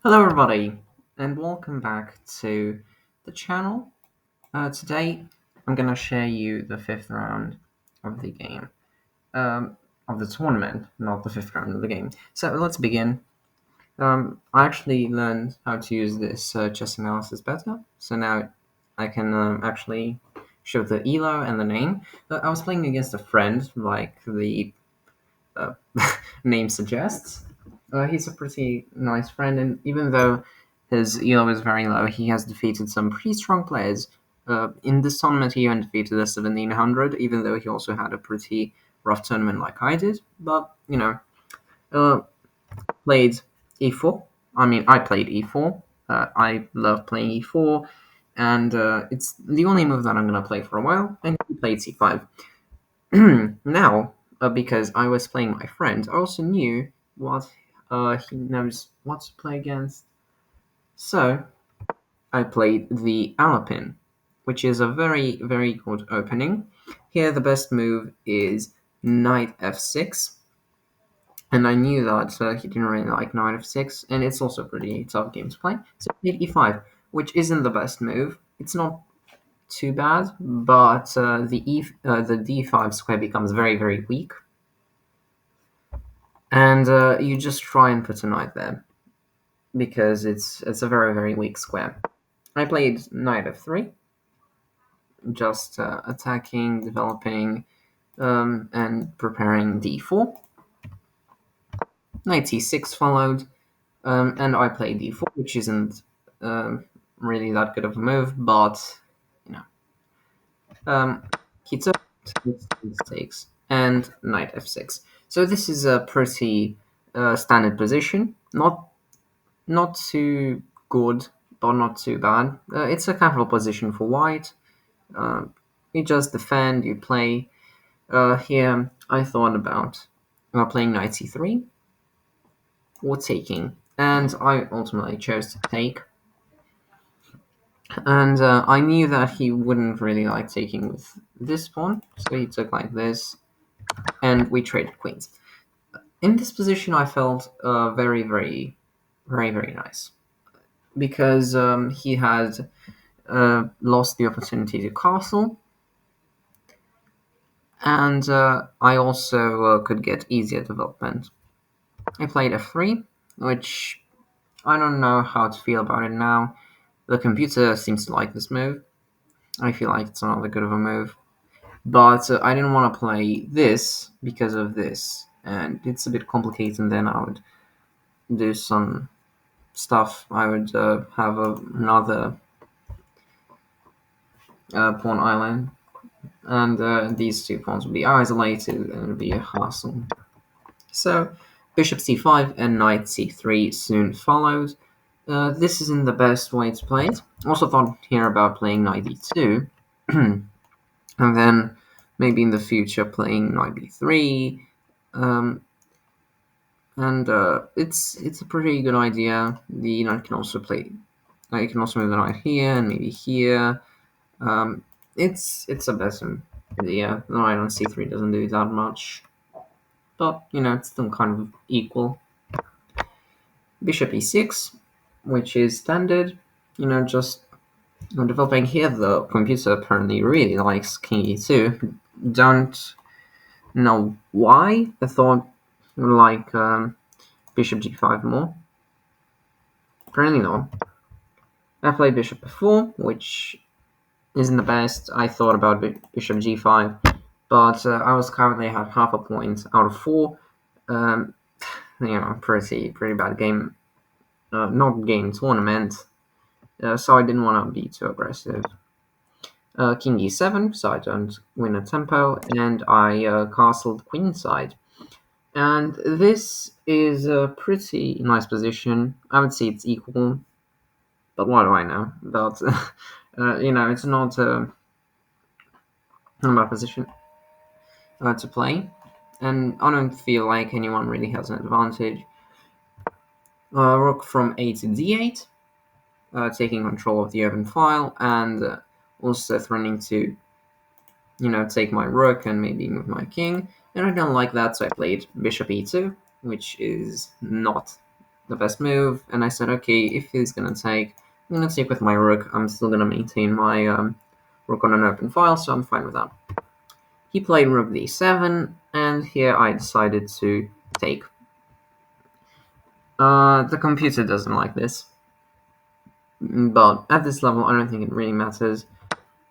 Hello, everybody, and welcome back to the channel. Today, I'm gonna share you the fifth round of the game, of the tournament, not the fifth round of the game. So let's begin. I actually learned how to use this chess analysis better, so now I can actually show the elo and the name. I was playing against a friend, like the uh, name suggests. He's a pretty nice friend, and even though his elo is very low, he has defeated some pretty strong players. In this tournament, he even defeated a 1700, even though he also had a pretty rough tournament like I did. But, uh, played e4. I mean, I played e4. I love playing e4, and it's the only move that I'm going to play for a while, and he played c5. Now, because I was playing my friend, I also knew what he knows what to play against. So I played the Alapin, which is a very, very good opening. Here, the best move is knight f6, and I knew that he didn't really like knight f6, and it's also a pretty tough game to play. So knight e5, which isn't the best move. It's not too bad, but the d5 square becomes very, very weak, and you just try and put a knight there because it's a very, very weak square. I played knight f3, just attacking, developing, and preparing d4. Knight c6 followed, and I played d4, which isn't really that good of a move, but you know, he took mistakes and knight f6. So this is a pretty standard position, not too good, but not too bad. It's a comfortable position for white. Uh, you just defend, you play. Here, I thought about playing knight c3 or taking, and I ultimately chose to take. And I knew that he wouldn't really like taking with this pawn, so he took like this, and we traded queens. In this position, I felt very, very, very, very nice because he had lost the opportunity to castle, and I also could get easier development. I played f3, which I don't know how to feel about it now. The computer seems to like this move. I feel like it's not that good of a move. But I didn't want to play this because of this, and it's a bit complicated, and then I would do some stuff. I would have another pawn island, and these two pawns would be isolated, and it would be a hassle. So, bishop c5 and knight c3 soon followed. This isn't the best way to play it. Also thought here about playing knight d2, and then maybe in the future playing knight b3. Um, and it's a pretty good idea. The knight can also play. You can also move the knight here and maybe here. Um, it's a better idea. The knight on c3 doesn't do that much, but it's still kind of equal. Bishop e6, which is standard. Just developing here. The computer apparently really likes king e2. Don't know why. I thought like bishop g5 more. Apparently not. I played bishop f4, which isn't the best. I thought about bishop g5, but I was currently at half a point out of 4. Um, pretty bad game. Not game, tournament. So I didn't want to be too aggressive. King e7, so I don't win a tempo, and I castled queenside. And this is a pretty nice position. I would say it's equal, but what do I know? But it's not a bad position to play, and I don't feel like anyone really has an advantage. Rook from a to d8, taking control of the open file, and also threatening to take my rook and maybe move my king. And I don't like that, so I played bishop e2, which is not the best move, and I said, okay, if he's gonna take, I'm gonna take with my rook. I'm still gonna maintain my rook on an open file, so I'm fine with that. He played rook d7, and here I decided to take. The computer doesn't like this, but at this level, I don't think it really matters.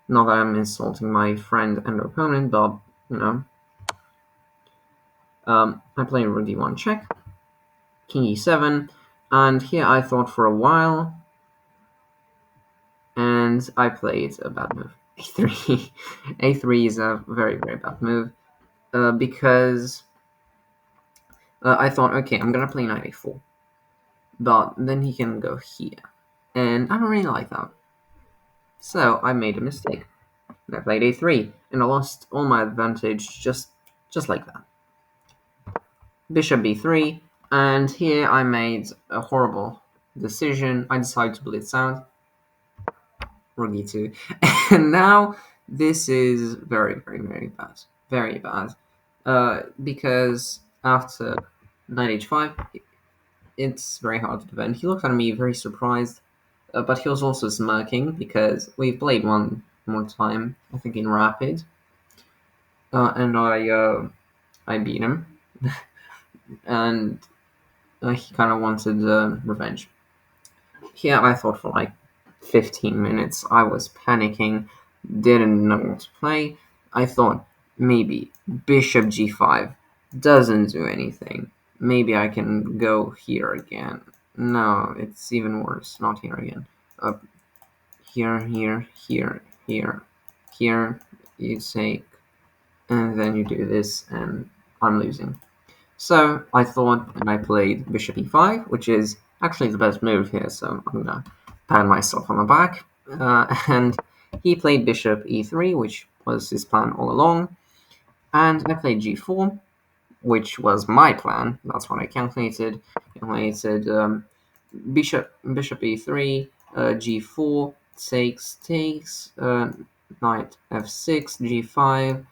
Not that I'm insulting my friend and opponent, but you know, I play rook d1 check, king e7, and here I thought for a while, and I played a bad move. a3. a3 is a very, very bad move, because I thought, okay, I'm gonna play knight a4, but then he can go here, and I don't really like that. So I made a mistake. I played a3, and I lost all my advantage just like that. Bishop b3, and here I made a horrible decision. I decided to blitz out. Rook e2, and now this is very, very, very bad. Very bad. Because after knight h5, it's very hard to defend. He looked at me very surprised, but he was also smirking because we played one more time, I think in Rapid, and I beat him, and he kind of wanted revenge. Here I thought for like 15 minutes. I was panicking, didn't know what to play. I thought maybe bishop g5 doesn't do anything. Maybe I can go here again. No, it's even worse. Not here again. Here, here, here, here, here. You take, and then you do this, and I'm losing. So I thought, and I played bishop e5, which is actually the best move here, so I'm gonna pat myself on the back. And he played bishop e3, which was his plan all along, and I played g4, which was my plan. That's what I calculated. Calculated bishop e3, g4 takes, knight f6, g5,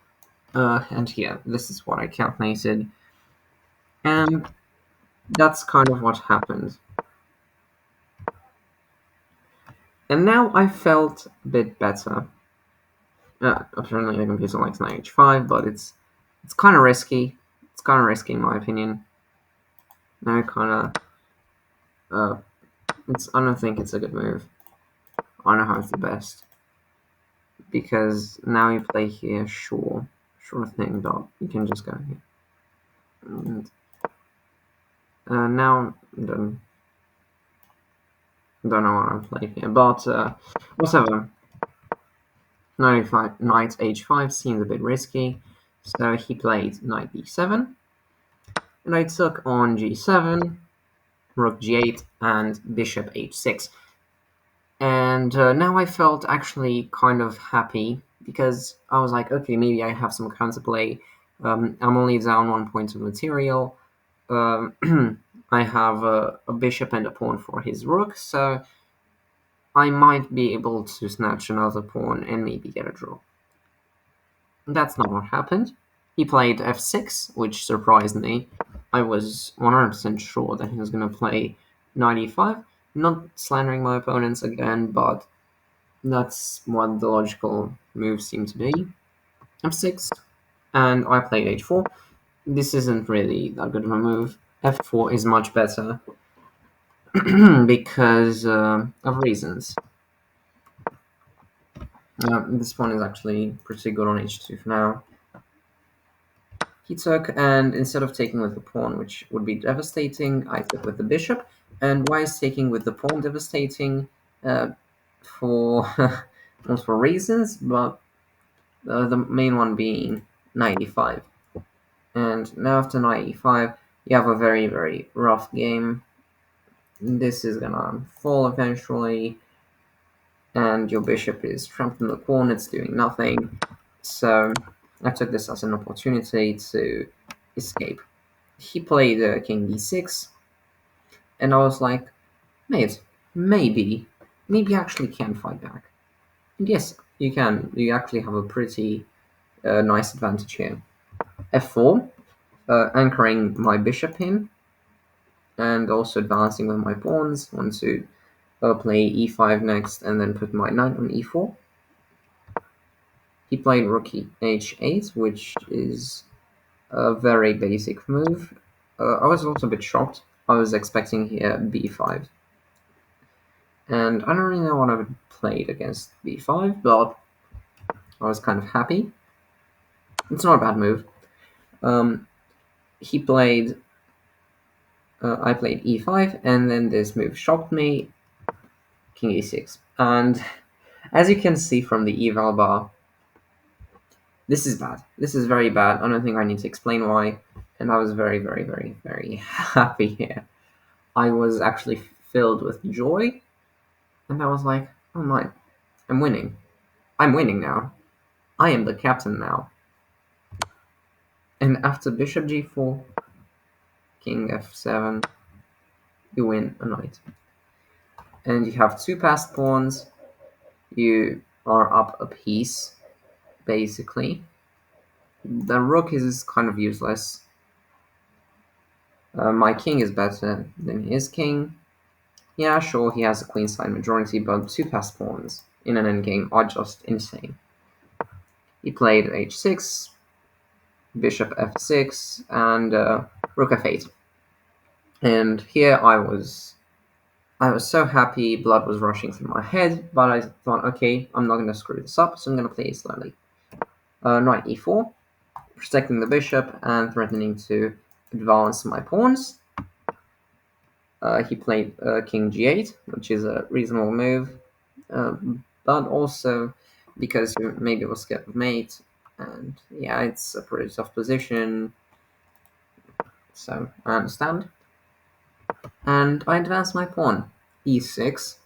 and here this is what I calculated. And that's kind of what happened. And now I felt a bit better. Apparently the computer likes knight h5, but it's kind of risky. It's kind of risky in my opinion. Now kind of, I don't think it's a good move. I don't know how it's the best. Because now you play here, sure thing, but you can just go here. And now don't know what I'm playing here, but whatever. Knight h5 seems a bit risky, so he played knight b7, and I took on g7, rook g8, and bishop h6. And now I felt actually kind of happy, because I was like, okay, maybe I have some counterplay. I'm only down 1 point of material. I have a bishop and a pawn for his rook, so I might be able to snatch another pawn and maybe get a draw. That's not what happened. He played f6, which surprised me. I was 100% sure that he was going to play knight e5. Not slandering my opponents again, but that's what the logical move seemed to be. f6, and I played h4. This isn't really that good of a move. f4 is much better because of reasons. This pawn is actually pretty good on h2 for now. He took, and instead of taking with the pawn, which would be devastating, I took with the bishop. And why is taking with the pawn devastating? For multiple reasons, but the main one being knight e5. And now after knight e5, you have a very, very rough game. This is gonna fall eventually, and your bishop is trapped in the corner, it's doing nothing. So I took this as an opportunity to escape. He played king d6, and I was like, mate, maybe you actually can fight back. And yes, you can. You actually have a pretty nice advantage here. f4, anchoring my bishop in, and also advancing with my pawns. Want to play e5 next, and then put my knight on e4. He played rook h8, which is a very basic move. I was also a bit shocked. I was expecting here b5. And I don't really know what I would played against b5, but I was kind of happy. It's not a bad move. Um, he played, I played e5, and then this move shocked me, king e6. And as you can see from the eval bar, this is bad. This is very bad. I don't think I need to explain why. And I was very, very, very, very happy here. I was actually filled with joy, and I was like, oh my, I'm winning. I'm winning now. I am the captain now. And after bishop g4, king f7, you win a knight. And you have two passed pawns. You are up a piece, basically. The rook is kind of useless. My king is better than his king. Yeah, sure, he has a queenside majority, but two passed pawns in an endgame are just insane. He played h6, bishop f6, and rook f8. And here I was so happy, blood was rushing through my head, but I thought, okay, I'm not going to screw this up, so I'm going to play it slowly. Knight e4, protecting the bishop and threatening to advance my pawns. He played king g8, which is a reasonable move, but also because he maybe was scared of mate, and yeah, it's a pretty tough position, so I understand. And I advanced my pawn, e6,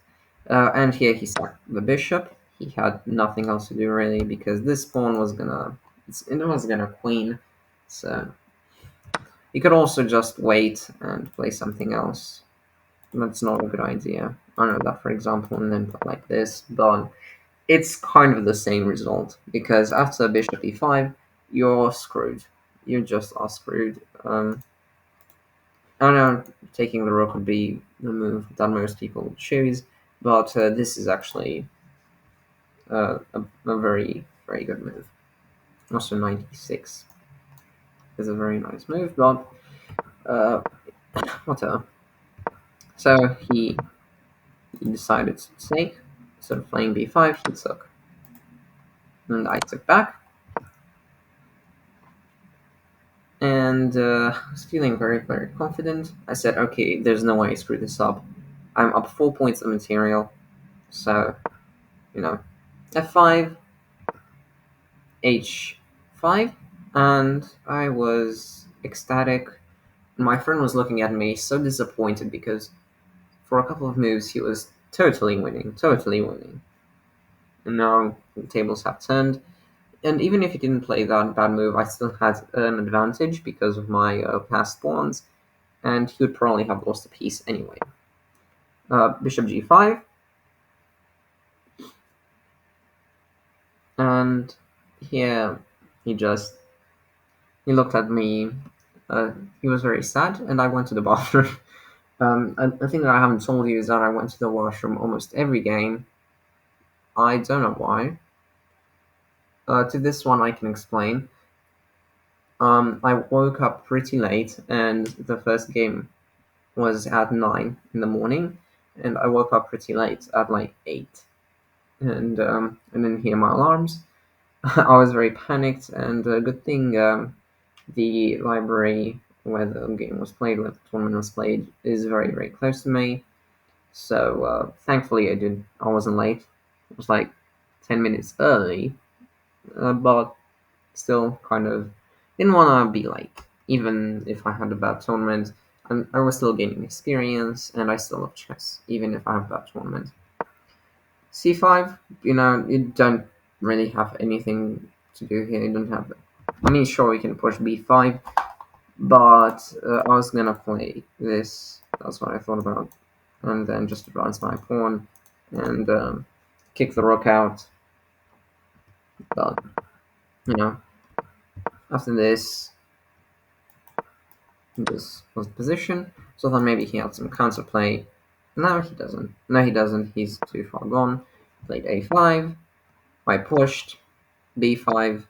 and here he sacked the bishop. He had nothing else to do really because this pawn was gonna queen, so he could also just wait and play something else. That's not a good idea. I know that, for example, and then play like this, but it's kind of the same result because after bishop e5, you're screwed. You just are screwed. I know taking the rook would be the move that most people would choose, but this is actually a very, very good move. Also, 96 is a very nice move, but uh, whatever. So he decided to take, instead of playing b5, he took. And I took back. And I was feeling very, very confident. I said, okay, there's no way I screw this up. I'm up 4 points of material. So, f5, h5, and I was ecstatic. My friend was looking at me so disappointed because for a couple of moves he was totally winning, totally winning. And now the tables have turned. And even if he didn't play that bad move, I still had an advantage because of my past pawns, and he would probably have lost a piece anyway. Bishop g5, and here he looked at me. He was very sad, and I went to the bathroom. A thing that I haven't told you is that I went to the washroom almost every game. I don't know why. To this one, I can explain. I woke up pretty late, and the first game was at 9 in the morning, and I woke up pretty late at like 8, and I didn't hear my alarms. I was very panicked, and good thing the library where the game was played, where the tournament was played, is very, very close to me. So thankfully, I wasn't late. It was like 10 minutes early, but still kind of didn't want to be late, even if I had a bad tournament. And I was still gaining experience, and I still love chess, even if I have a bad tournament. c5, you don't really have anything to do here. You don't have. I mean, sure, you can push b5, but I was gonna play this. That's what I thought about, and then just advance my pawn and kick the rook out. But after this was the position. So I thought maybe he had some counterplay. No, he doesn't. No, he doesn't. He's too far gone. Played a5. I pushed b5,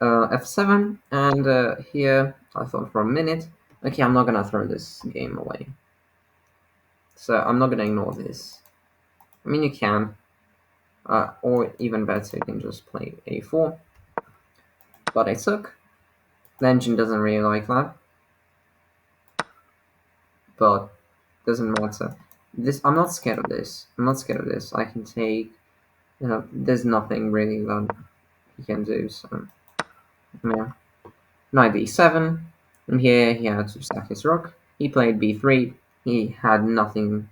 f7, and here I thought for a minute, okay, I'm not gonna throw this game away. So I'm not gonna ignore this. I mean, you can, or even better, you can just play a4. But I took. The engine doesn't really like that, but doesn't matter. This I'm not scared of this. I'm not scared of this. I can take. There's nothing really that he can do. So yeah, knight b7, and here he had to sack his rook. He played b3. He had nothing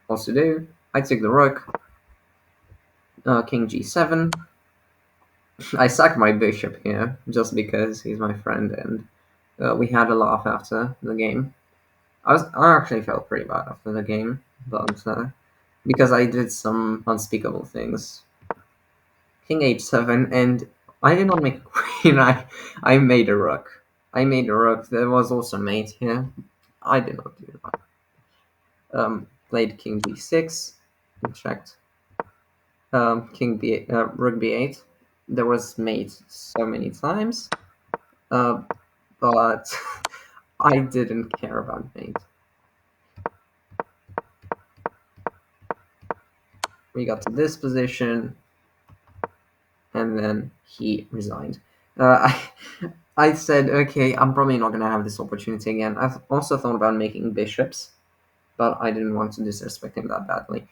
else to do. I took the rook. King g7. I sacked my bishop here just because he's my friend, and we had a laugh after the game. I actually felt pretty bad after the game, but because I did some unspeakable things. King h7, and I did not make a queen. I made a rook. I made a rook. There was also mate here. I did not do that. Played king g6. And checked. King b8, rook b8. There was mate so many times, but I didn't care about mate. We got to this position, and then he resigned. I said, okay, I'm probably not gonna have this opportunity again. I've also thought about making bishops, but I didn't want to disrespect him that badly.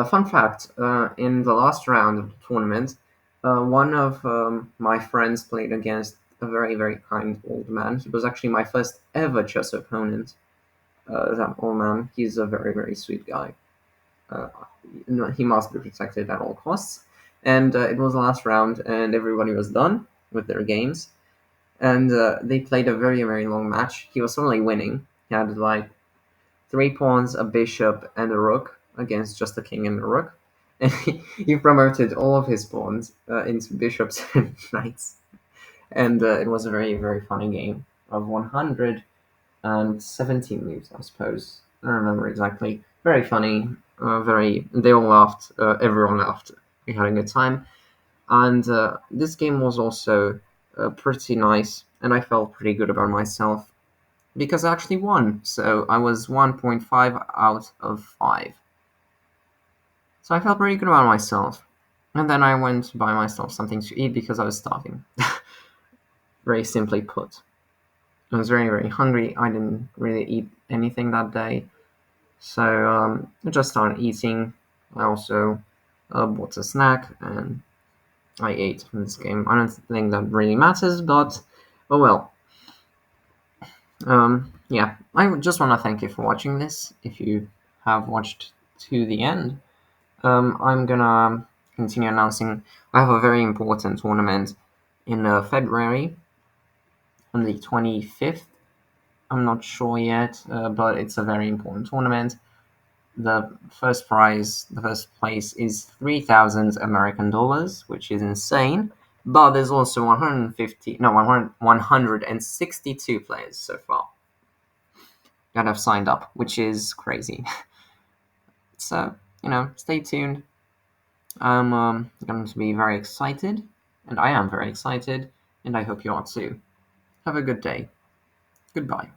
Fun fact: in the last round of the tournament, one of my friends played against a very, very kind old man. He was actually my first ever chess opponent. That old man, he's a very, very sweet guy. Uh, he must be protected at all costs. And it was the last round, and everybody was done with their games. And they played a very, very long match. He was suddenly winning. He had like 3 pawns, a bishop, and a rook against just a king and a rook. And he promoted all of his pawns into bishops and knights. And it was a very, very funny game of 117 moves, I suppose. I don't remember exactly. Very funny. Very. They all laughed. Everyone laughed. We had a good time. And this game was also pretty nice, and I felt pretty good about myself because I actually won. So I was 1.5 out of 5. So I felt pretty good about myself. And then I went to buy myself something to eat because I was starving. Very simply put. I was very, very hungry. I didn't really eat anything that day. So I just started eating. I also bought a snack and I ate in this game. I don't think that really matters, but oh well. Yeah, I just want to thank you for watching this. If you have watched to the end, I'm gonna continue announcing. I have a very important tournament in February on the 25th. I'm not sure yet, but it's a very important tournament. The first prize, the first place is 3,000 American dollars, which is insane. But there's also 150, no, 100, 162 players so far that have signed up, which is crazy. So, stay tuned. I'm going to be very excited, and I am very excited, and I hope you are too. Have a good day. Goodbye.